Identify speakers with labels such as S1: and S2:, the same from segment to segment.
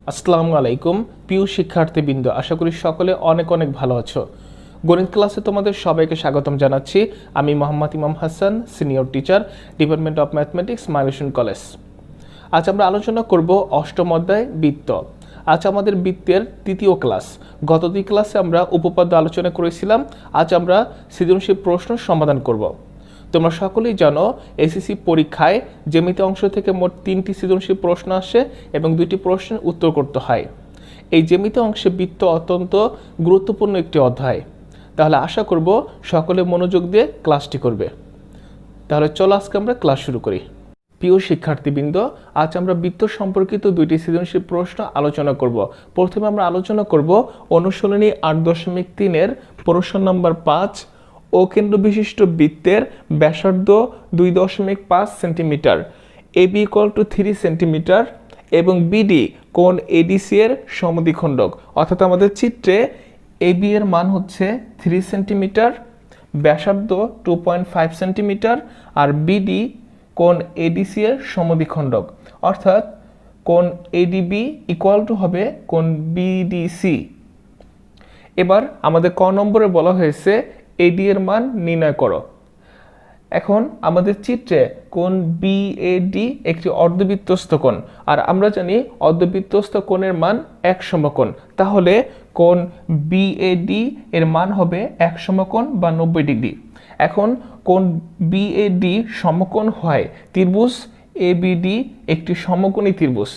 S1: আসসালামু আলাইকুম প্রিয় শিক্ষার্থীবৃন্দ, আশা করি সকলে অনেক অনেক ভালো আছো। গণিত ক্লাসে তোমাদের সবাইকে স্বাগতম জানাচ্ছি। আমি মোহাম্মদ ইমাম Hasan, senior teacher, department of mathematics, milestone college. আজ আমরা আলোচনা করব অষ্টম অধ্যায় বৃত্ত। আজ আমাদের বৃত্তের তৃতীয় ক্লাস। গত দুই ক্লাসে আমরা উপপাদ্য আলোচনা করেছিলাম। আজ আমরা সৃজনশীল প্রশ্ন সমাধান করব। তোমরা সকলেই জানো এসএসসি পরীক্ষায় জ্যামিতি অংশ থেকে মোট 3টি সৃজনশীল প্রশ্ন আসে এবং 2টি প্রশ্নের উত্তর করতে হয়। এই জ্যামিতি অংশে বৃত্ত অত্যন্ত গুরুত্বপূর্ণ একটি অধ্যায়। তাহলে আশা করব সকলে মনোযোগ দিয়ে ক্লাসটি করবে। তাহলে চলো আজকে আমরা ক্লাস শুরু করি। প্রিয় শিক্ষার্থীবৃন্দ, আজ আমরা বৃত্ত সম্পর্কিত 2টি সৃজনশীল প্রশ্ন আলোচনা করব। প্রথমে আমরা আলোচনা করব অনুশীলনী 8.3 প্রশ্ন নম্বর 5, ও কেন্দ্র বিশিষ্ট বৃত্তের ব্যাসার্ধ 2.5 সেন্টিমিটার, এবি = 3 সেন্টিমিটার এবং বিডি কোণ এডিসি এর সমদ্বিখণ্ডক। অর্থাৎ আমাদের চিত্রে এবি এর মান হচ্ছে 3 সেন্টিমিটার, ব্যাসার্ধ 2.5 সেন্টিমিটার আর বিডি কোণ এডিসি এর সমদ্বিখণ্ডক। অর্থাৎ কোণ এডিবি হবে কোণ বিডিসি। এবার আমাদের ক নম্বরে বলা হয়েছে এডি এর মান নির্ণয় করো। এখন আমাদের চিত্রে কোণ বিএডি একটি অর্ধবৃত্তস্থ কোণ, আর আমরা জানি অর্ধবৃত্তস্থ কোণের মান 1 সমকোণ। তাহলে কোণ বিএডি এর মান হবে 1 সমকোণ বা 90 ডিগ্রি। এখন কোণ বিএডি সমকোণ হয় ত্রিভুজ এবিডি একটি সমকোণী ত্রিভুজ।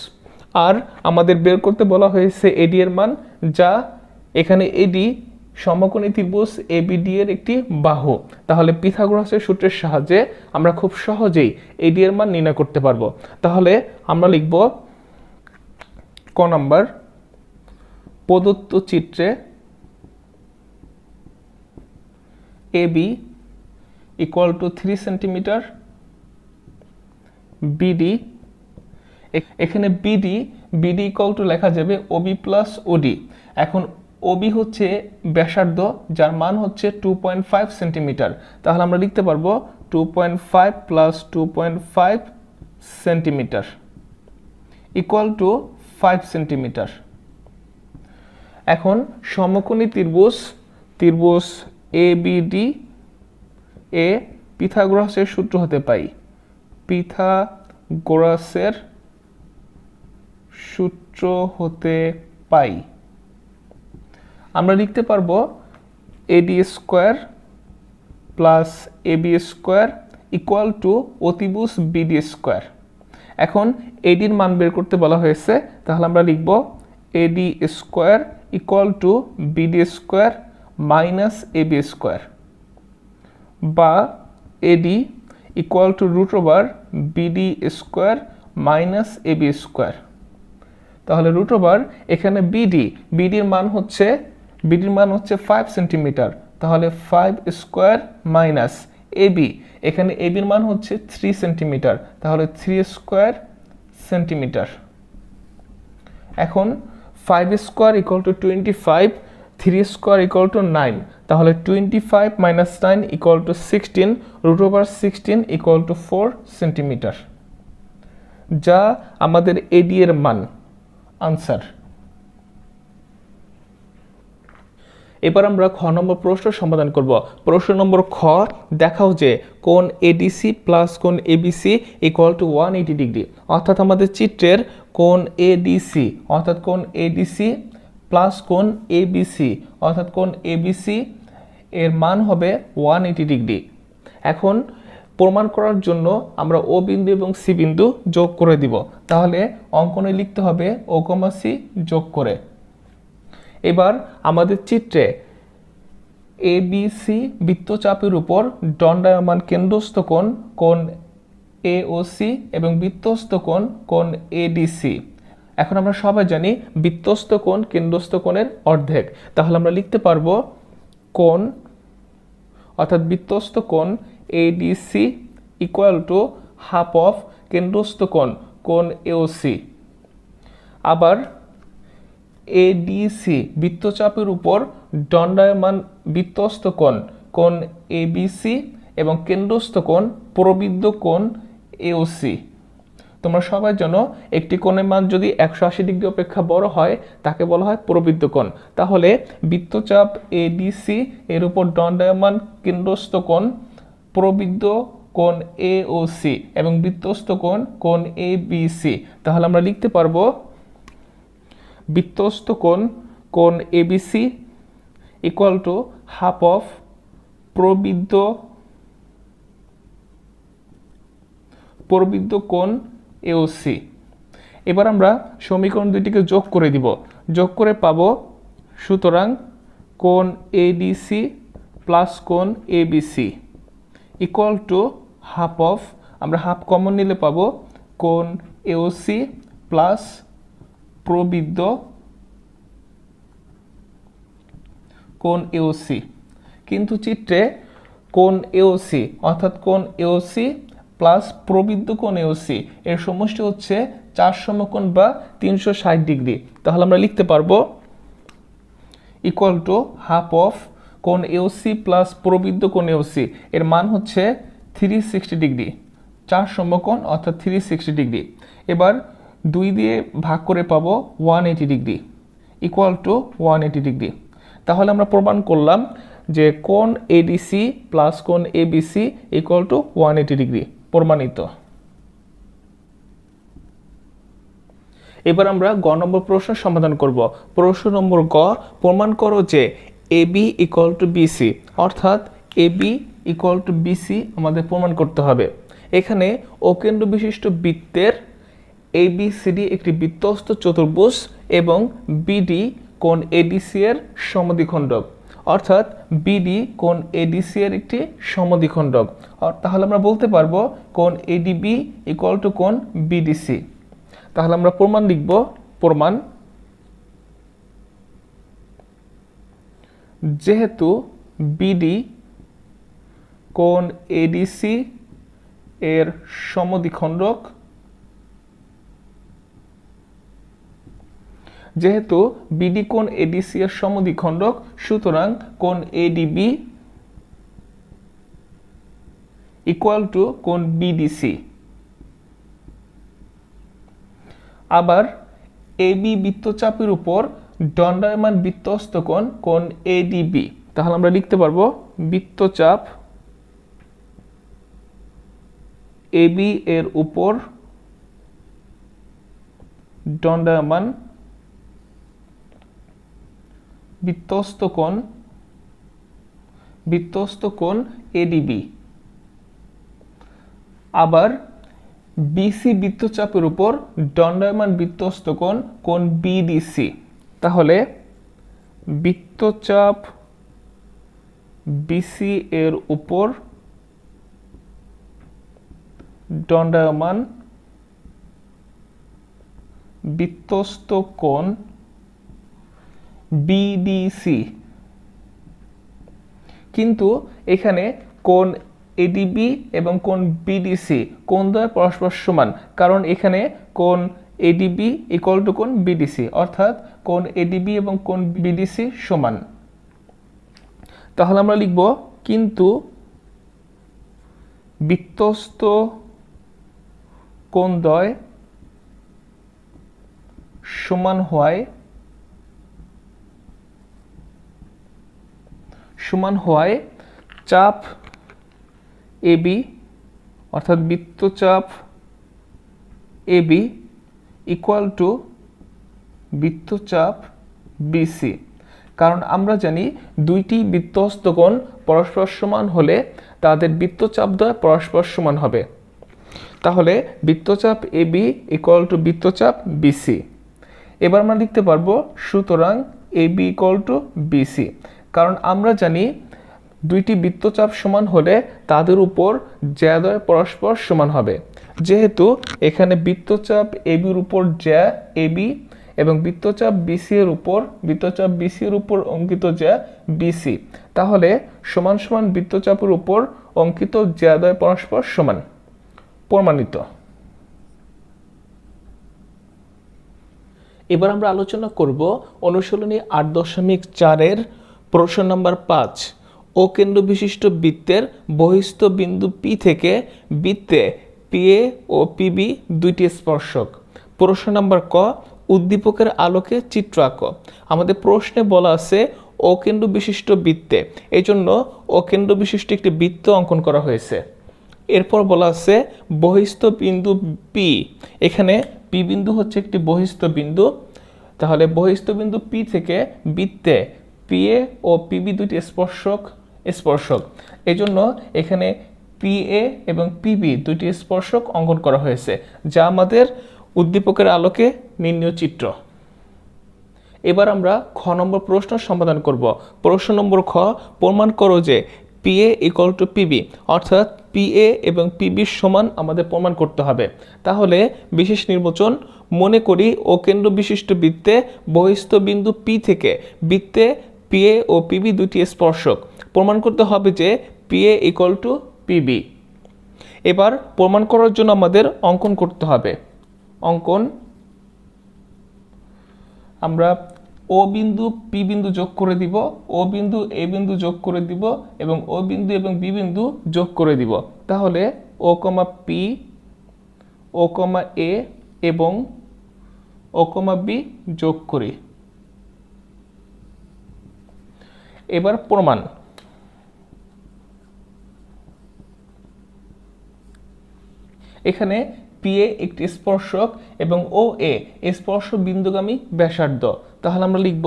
S1: আর আমাদের বের করতে বলা হয়েছে এডি এর মান, যা এখানে এডি সমকোণী ত্রিভুজ এবিডি এর একটি বাহু। তাহলে পিথাগোরাসের সূত্রের সাহায্যে আমরা খুব সহজেই এডি এর মান নির্ণয় করতে পারবো। তাহলে আমরা লিখব ক নাম্বার, প্রদত্ত চিত্রে এবি = 3 সেন্টিমিটার, বিডি, এখানে বিডি লেখা যাবে ওবি প্লাস ওডি। এখন ওবি হচ্ছে ব্যাসার্ধ, যার মান হচ্ছে 2.5 সেন্টিমিটার। তাহলে আমরা লিখতে পারবো 2.5 + 2.5 সেন্টিমিটার = 5 সেন্টিমিটার। এখন সমকোণী ত্রিভুজ এবিডি এ পিথাগোরাসের সূত্র হতে পাই। পিথাগোরাসের সূত্র হতে পাই আমরা লিখতে পারবো AD square plus AB square = অতিভুজ বিডি স্কোয়ার। এখন এডির মান বের করতে বলা হয়েছে, তাহলে আমরা লিখব AD square = BD square minus AB square, বা AD = √BD square minus AB square. তাহলে এখানে বিডির মান হচ্ছে 5 সেন্টিমিটার। তাহলে 5 স্কোয়ার মাইনাস এবি, এখানে এবির মান হচ্ছে 3 সেন্টিমিটার। তাহলে 3 স্কোয়ার সেন্টিমিটার। এখন 5 স্কোয়ার = 25, 3 স্কোয়ার = 9। তাহলে 25 - 9 = 16, √16 = 4 সেন্টিমিটার, যা আমাদের এডি এর মান, আনসার। এবার আমরা খ নম্বর প্রশ্ন সমাধান করব। প্রশ্ন নম্বর খ, দেখাও যে কোণ এডিসি প্লাস কোণ এবিসি = 180 ডিগ্রি। অর্থাৎ আমাদের চিত্রের কোণ এডিসি প্লাস কোণ এবিসি অর্থাৎ কোণ এবিসি এর মান হবে 180 ডিগ্রি। এখন প্রমাণ করার জন্য আমরা ও বিন্দু এবং সি বিন্দু যোগ করে দিব। তাহলে অঙ্কনে লিখতে হবে ও, সি যোগ করে। এবার আমাদের চিত্রে এবিসি বৃত্তচাপের উপর দণ্ডায়মান কেন্দ্রস্থ কোণ এওসি এবং বৃত্তস্থ কোণ এডিসি। এখন আমরা সবাই জানি বৃত্তস্থ কোণ কেন্দ্রস্থ কোণের অর্ধেক। তাহলে আমরা লিখতে পারবো কোণ, অর্থাৎ বৃত্তস্থ কোণ এডিসি = হাফ অফ কেন্দ্রস্থ কোণ এওসি। আবার এডিসি বৃত্তচাপের উপর দণ্ডায়মান বৃত্তস্থ কোণ এবিসি এবং কেন্দ্রস্থ প্রবৃদ্ধ কোণ এওসি। তোমরা সবাই জানো একটি কোণের মান যদি 180 ডিগ্রি অপেক্ষা বড় হয় তাকে বলা হয় প্রবৃদ্ধ কোণ। তাহলে বৃত্তচাপ এডিসি এর উপর দণ্ডায়মান কেন্দ্রস্থ কোণ প্রবৃদ্ধ কোণ এওসি এবং বৃত্তস্থ কোণ এবিসি। তাহলে আমরা লিখতে পারবো বৃত্তস্থ কোণ ABC equal to half of প্রবৃদ্ধ কোণ এওসি। এবার আমরা সমীকরণ দুইটিকে যোগ করে দিব, যোগ করে পাবো সুতরাং কোণ এডিসি প্লাস কোণ ABC equal to half of, আমরা হাফ কমন নিলে পাবো কোণ এওসি প্লাস প্রবৃদ্ধ কোণ এওসি। কিন্তু চিত্রে কোণ এওসি অর্থাৎ কোণ এওসি প্লাস প্রবৃদ্ধ কোণ এওসি এর সমষ্টি হচ্ছে 4 সমকোণ বা 360 ডিগ্রি। তাহলে আমরা লিখতে পারবো ইকুয়াল টু হাফ অফ কোণ এওসি প্লাস প্রবৃদ্ধ কোণ এওসি এর মান হচ্ছে 360 ডিগ্রি, 4 সমকোণ অর্থাৎ 360 ডিগ্রি। এবার 2 দিয়ে ভাগ করে পাবো 180 ডিগ্রি ইকুয়াল টু 180 ডিগ্রি। তাহলে আমরা প্রমাণ করলাম যে কোণ এডিসি প্লাস কোণ এবিসি ইকুয়াল টু 180 ডিগ্রি, প্রমাণিত। এবার আমরা গ নম্বর প্রশ্ন সমাধান করব। প্রশ্ন নম্বর গ, প্রমাণ করো যে এবি ইকুয়াল টু বিসি, অর্থাৎ এবি ইকুয়াল টু বিসি আমাদের প্রমাণ করতে হবে। এখানে অকেন্দ্র বিশিষ্ট বৃত্তের এবিসিডি একটি বৃত্তস্থ চতুর্ভুজ এবং বিডি কোণ এডিসি এর সমদ্বিখণ্ডক, অর্থাৎ বিডি কোণ এডিসি এর একটি সমদ্বিখণ্ডক। তাহলে আমরা বলতে পারবো কোণ এডিবি ইকুয়াল টু কোণ বিডিসি। তাহলে আমরা প্রমাণ লিখব, প্রমাণ যেহেতু বিডি কোণ এডিসি এর সমদ্বিখণ্ডক, যেহেতু বিডি কোণ এডিসি এর সমদ্বিখণ্ডক সুতরাং কোণ এডিবি ইকুয়াল টু কোণ বিডিসি। আবার এবি বৃত্তচাপের উপর দণ্ডায়মান বৃত্তস্থ কোণ এডিবি। তাহলে আমরা লিখতে পারবো বৃত্তচাপ এবি এর উপর দণ্ডায়মান বৃত্তস্থ কোণ এডিবি। আবার বিসি বৃত্তচাপের উপর দণ্ডায়মান বৃত্তস্থ কোণ বিডিসি। তাহলে বৃত্তচাপ বিসি এর উপর দণ্ডায়মান বৃত্তস্থ কোণ বিডিসি। কিন্তু এখানে কোণ এডিবি এবং কোণ বিডিসি কোণদ্বয় পরস্পর সমান, কারণ এখানে কোণ এডিবি ইকুয়াল টু কোণ বিডিসি, অর্থাৎ কোণ এডিবি এবং কোণ বিডিসি সমান। তাহলে আমরা লিখব কিন্তু বৃত্তস্থ কোণদ্বয় সমান হওয়ায় চাপ এবি অর্থাৎ বৃত্তচাপ এবি ইকুয়াল টু বৃত্তচাপ বিসি। কারণ আমরা জানি দুইটি বৃত্তস্থ কোণ পরস্পর সমান হলে তাদের বৃত্তচাপদ্বয় পরস্পর সমান হবে। তাহলে বৃত্তচাপ এবি ইকুয়াল টু বৃত্তচাপ বিসি। এবার আমরা লিখতে পারবো সুতরাং এবি ইকুয়াল টু বিসি, কারণ আমরা জানি দুইটি বৃত্তচাপ সমান হলে তাদের উপর জ্যাদ্বয় পরস্পর সমান হবে। যেহেতু এখানে বৃত্তচাপ এবির উপর জ্যা এবি এবং বৃত্তচাপ বিসি এর উপর অঙ্কিত জ্যা বিসি, তাহলে সমান সমান বৃত্তচাপের উপর অঙ্কিত জ্যাদ্বয় পরস্পর সমান, প্রমাণিত। এবার আমরা আলোচনা করব অনুশীলনী 8.4 এর প্রশ্ন নাম্বার 5। ও কেন্দ্র বিশিষ্ট বৃত্তের বহিস্থ বিন্দু পি থেকে বৃত্তে P পিএ ও পিবি দুইটি স্পর্শক। প্রশ্ন নাম্বার ক, উদ্দীপকের আলোকে চিত্র আঁকো। আমাদের প্রশ্নে বলা আছে অকেন্দ্র বিশিষ্ট বৃত্তে, এই জন্য অকেন্দ্র বিশিষ্ট একটি বৃত্ত অঙ্কন করা হয়েছে। এরপর বলা আছে বহিস্থ বিন্দু পি, এখানে পি বিন্দু হচ্ছে একটি বহিস্থ বিন্দু, তাহলে বহিস্থ বিন্দু পি থেকে বৃত্তে পিএ ও পিবি দুটি স্পর্শক, এই জন্য এখানে পিএ এবং পিবি দুটি স্পর্শক অঙ্কন করা হয়েছে, যা আমাদের উদ্দীপকের আলোকে নির্ণীয় চিত্র। এবার আমরা খ নম্বর প্রশ্ন সমাধান করব। প্রশ্ন নম্বর খ, প্রমাণ করো যে পিএ ইকুয়াল টু পিবি, অর্থাৎ পিএ এবং পিবির সমান আমাদের প্রমাণ করতে হবে। তাহলে বিশেষ নির্বাচন, মনে করি অকেন্দ্র বিশিষ্ট বৃত্তে বহিস্থ বিন্দু পি থেকে বৃত্তে পিএ ও পিবি দুটি স্পর্শক। প্রমাণ করতে হবে যে পিএ ইকুয়াল টু পিবি। এবার প্রমাণ করার জন্য আমাদের অঙ্কন করতে হবে। অঙ্কন, আমরা ও বিন্দু পি বিন্দু যোগ করে দিব, ও বিন্দু এ বিন্দু যোগ করে দিব এবং ও বিন্দু এবং বি বিন্দু যোগ করে দিব। তাহলে ও কমা পি, ও কমা এ এবং ও কমা বি যোগ করি। এবার প্রমাণ, এখানে পিএ একটি স্পর্শক এবং ও এ স্পর্শ বিন্দুগামী ব্যাসার্ধ। তাহলে আমরা লিখব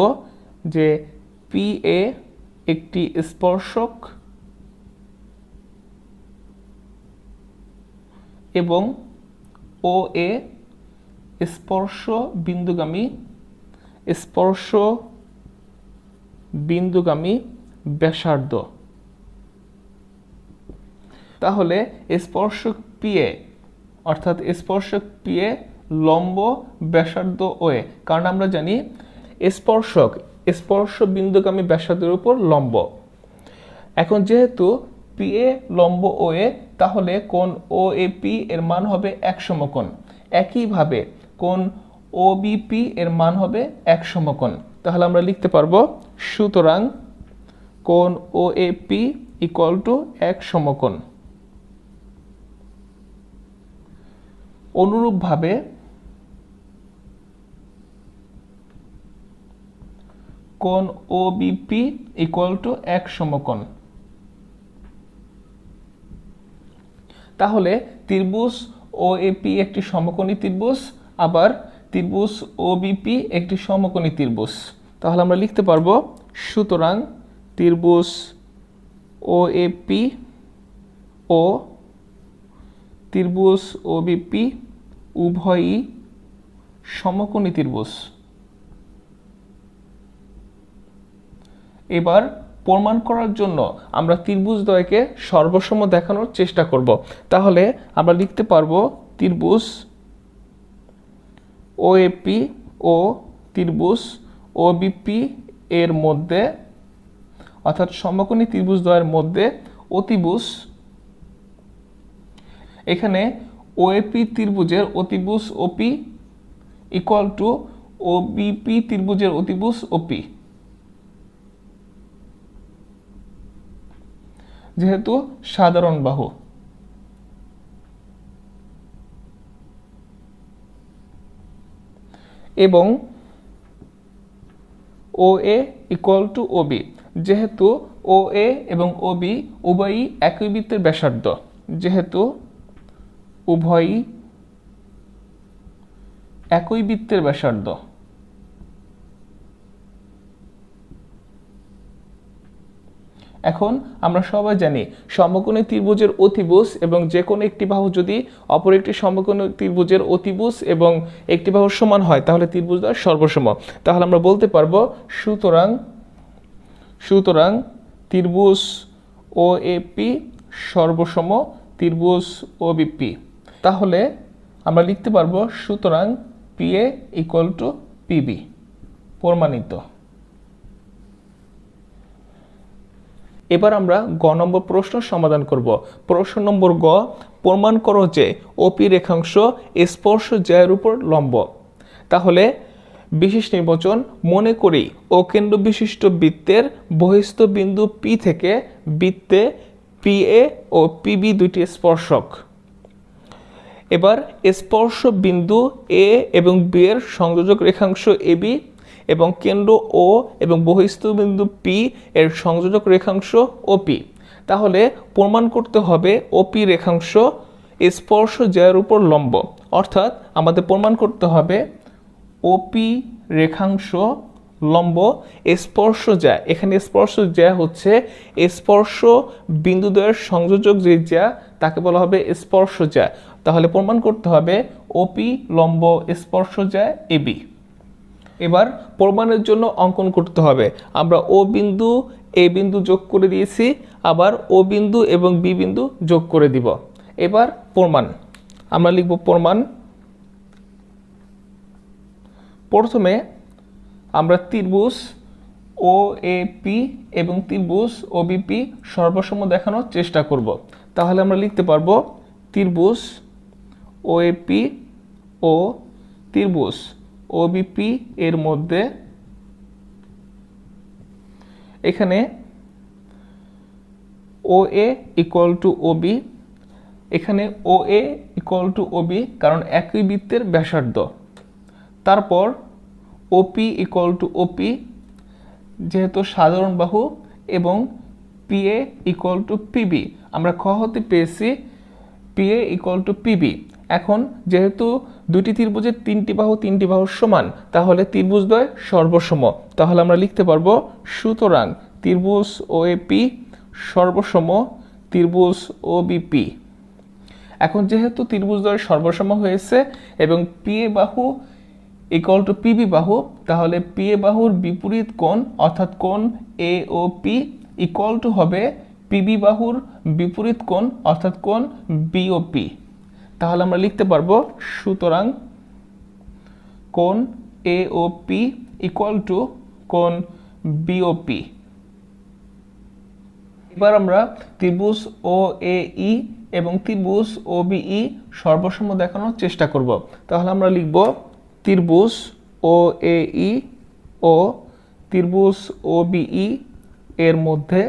S1: যে পিএ একটি স্পর্শক এবং ও এ স্পর্শ বিন্দুগামী ব্যাসার্ধ। তাহলে স্পর্শক পিএ, অর্থাৎ স্পর্শক পিএ লম্ব ব্যাসার্ধ ওএ, কারণ আমরা জানি স্পর্শ বিন্দুগামী ব্যাসার্ধের উপর লম্ব। এখন যেহেতু পিএ লম্ব ওএ, তাহলে কোণ ও এ পি এর মান হবে এক সমকোণ। একইভাবে কোণ ও বিপি এর মান হবে এক সমকোণ। তাহলে আমরা লিখতে পারবো সুতরাং কোণ ও এ পি ইকুয়াল টু এক সমকোণ। অনুরূপভাবে কোণ ও বিপি ইকুয়াল টু এক সমকোণ। তাহলে ত্রিভুজ ও এপি একটি সমকোণী ত্রিভুজ, আবার ত্রিভুজ ও বিপি একটি সমকোণী ত্রিভুজ। তাহলে আমরা লিখতে পারবো সুতরাং ত্রিভুজ ও এপি ও ত্রিভুজ ও বিপি উভয়ই সমকোণী ত্রিভুজ। এবার প্রমাণ করার জন্য আমরা ত্রিভুজদ্বয়কে সর্বসম দেখানোর চেষ্টা করব। তাহলে আমরা লিখতে পারবো ত্রিভুজ ওএপি ও ত্রিভুজ ওবিপি এর মধ্যে, অর্থাৎ সমকোণী ত্রিভুজদ্বয়ের মধ্যে অতিভুজ, এখানে ওএপি ত্রিভুজের অতিভুজ ওপি ইকুয়াল টু ওবিপি ত্রিভুজের অতিভুজ ওপি, যেহেতু সাধারণ বাহু। এবং ও এ ইকুয়াল টু ওবি, যেহেতু ও এ এবং ওবি উভয়ই একই বৃত্তের ব্যাসার্ধ, যেহেতু উভয়ই একই বৃত্তের ব্যাসার্ধ। এখন আমরা সবাই জানি সমকোণী ত্রিভুজের অতিভুজ এবং যে কোনো একটি বাহু যদি অপর একটি সমকোণী ত্রিভুজের অতিভুজ এবং একটি বাহুর সমান হয়, তাহলে ত্রিভুজদ্বয় সর্বসম। তাহলে আমরা বলতে পারবো সুতরাং ত্রিভুজ ও এপি সর্বসম ত্রিভুজ ও বিপি। তাহলে আমরা লিখতে পারবো সুতরাং পিএ ইকুয়াল টু পিবি, প্রমাণিত। এবার আমরা গ নম্বর প্রশ্ন সমাধান করব। প্রশ্ন নম্বর গ, প্রমাণ করো যে ওপি রেখাংশ স্পর্শ জ্যায়ের উপর লম্ব। তাহলে বিশেষ নির্বাচন, মনে করি অকেন্দ্র বিশিষ্ট বৃত্তের বহিস্থ বিন্দু পি থেকে বৃত্তে পিএ ও পিবি দুইটি স্পর্শক। এবার স্পর্শ বিন্দু এ এবং বি এর সংযোজক রেখাংশ এবি এবং কেন্দ্র ও এবং বহিস্থ বিন্দু পি এর সংযোজক রেখাংশ ওপি। তাহলে প্রমাণ করতে হবে ওপি রেখাংশ স্পর্শ জ্যার উপর লম্ব, অর্থাৎ আমাদের প্রমাণ করতে হবে ওপি রেখাংশ লম্ব স্পর্শ জ্যা। এখানে স্পর্শ জ্যা হচ্ছে স্পর্শ বিন্দুদ্বয়ের সংযোজক যে জ্যা তাকে বলা হবে স্পর্শ জ্যা। তাহলে প্রমাণ করতে হবে ওপি লম্ব স্পর্শ জ্যা এবি। এবার প্রমাণের জন্য অঙ্কন করতে হবে। আমরা ও বিন্দু এ বিন্দু যোগ করে দিয়েছি, আবার ও বিন্দু এবং বি বিন্দু যোগ করে দিব। এবার প্রমাণ আমরা লিখব প্রমাণ। প্রথমে আমরা ত্রিভুজ ও এ পি এবং ত্রিভুজ ও বিপি সর্বসম দেখানোর চেষ্টা করব। তাহলে আমরা লিখতে পারবো ত্রিভুজ ও এ পি ও ত্রিভুজ ও বিপি এর মধ্যে এখানে ও এ ইকুয়াল টু ও বি, এখানে ও এ ইকুয়াল টু ও বি কারণ একই বৃত্তের ব্যাসার্ধ। তারপর ওপি ইকুয়াল টু ওপি যেহেতু সাধারণ বাহু, এবং পিএ ইকুয়াল টু পিবি আমরা খ হতে পেয়েছি পিএ ইকুয়াল টু পিবি। এখন যেহেতু দুটি ত্রিভুজের তিনটি বাহু সমান, তাহলে ত্রিভুজদ্বয় সর্বসম। তাহলে আমরা লিখতে পারবো সুতরাং ত্রিভুজ ও এ পি সর্বসম ত্রিভুজ ও বিপি। এখন যেহেতু ত্রিভুজদ্বয় সর্বসম হয়েছে এবং পিএ বাহু ইকুয়াল টু পিবি বাহু, তাহলে পিএ বাহুর বিপরীত কোণ অর্থাৎ কোণ এ ও পি ইকুয়াল টু হবে পিবি বাহুর বিপরীত কোণ অর্থাৎ কোণ বি ও পি। তাহলে আমরা লিখতে পারবো সুতরাং কোণ এ ও পি ইকুয়াল টু কোণ বি ও পি। এবার আমরা ত্রিভুজ ও এ ই এবং ত্রিভুজ ও বিই সর্বসম দেখানোর চেষ্টা করব। তাহলে আমরা লিখব ত্রিভুজ ও এ ই ও ত্রিভুজ ও বিই এর মধ্যে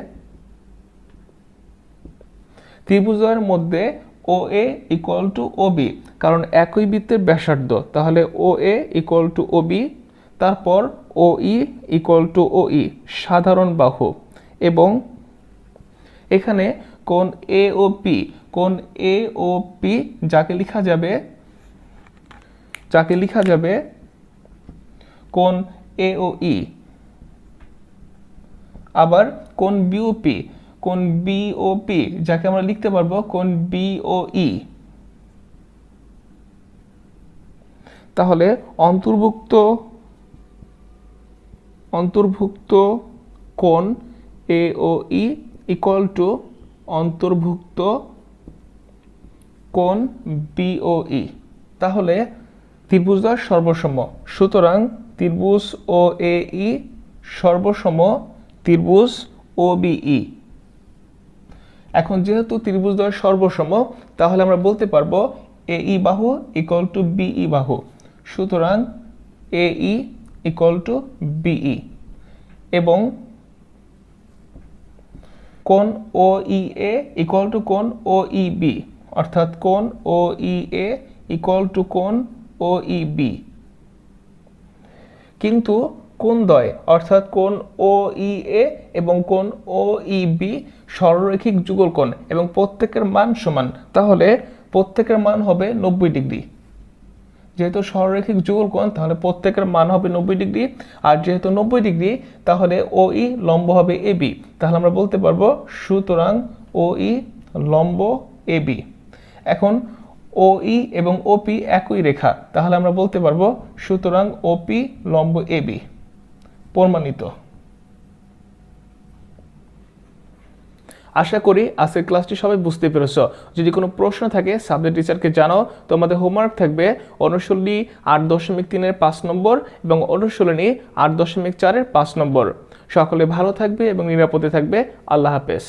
S1: ত্রিভুজের মধ্যে ও এ ইকুয়াল টু ও বি কারণ একই বৃত্তের ব্যাসার্ধ। তাহলে ও এ ইকুয়াল টু ও বি, তারপর ও ই ইকুয়াল টু ও ই সাধারণ বাহু, এবং এখানে কোণ এ ও পি, কোণ এ ও পি যাকে লিখা যাবে কোণ এ ও ই। আবার কোণ বিওপি, কোণ বিওপি যাকে আমরা লিখতে পারবো কোণ বিওই। তাহলে অন্তর্ভুক্ত কোণ এ ও ই ইকুয়াল টু অন্তর্ভুক্ত কোণ বিওই। তাহলে ত্রিভুজদ্বয় সর্বসম, সুতরাং ত্রিভুজ ও এ ই সর্বসম ত্রিভুজ ও বিই। এখন যেহেতু ত্রিভুজদ্বয় সর্বসম, তাহলে আমরা বলতে পারবো এ ই বাহু ইকুয়াল টু বিই বাহু, সুতরাং এ ই ইকুয়াল টু বিই। এবং কোণ ও ই এ ইকুয়াল টু কোণ ও ই বি, অর্থাৎ কোণ ও ই এ ইকুয়াল টু কোণ ও ই বি। কিন্তু কোণদ্বয় অর্থাৎ কোণ ও ই এ এবং কোণ ও ই বি সরলরৈখিক যুগল কোণ এবং প্রত্যেকের মান সমান, তাহলে প্রত্যেকের মান হবে 90 ডিগ্রি। যেহেতু সরলরৈখিক যুগল কোণ তাহলে প্রত্যেকের মান হবে 90 ডিগ্রি, আর যেহেতু 90 ডিগ্রি তাহলে ও ই লম্ব হবে এ বি। তাহলে আমরা বলতে পারবো সুতরাং ও ই লম্ব এ বি। এখন ও ই এবং ওপি একই রেখা, তাহলে আমরা বলতে পারবো সুতরাং ওপি লম্ব এ বি। প্রমাণিত। আশা করি আজকের ক্লাসটি সবাই বুঝতে পেরেছো। যদি কোনো প্রশ্ন থাকে সাবজেক্ট টিচারকে জানাও। তোমাদের হোমওয়ার্ক থাকবে অনুশীলনী 8.3 5 নম্বর এবং অনুশীলনী 8.4 5 নম্বর। সকলে ভালো থাকবে এবং নিরাপদে থাকবে। আল্লাহ হাফেজ।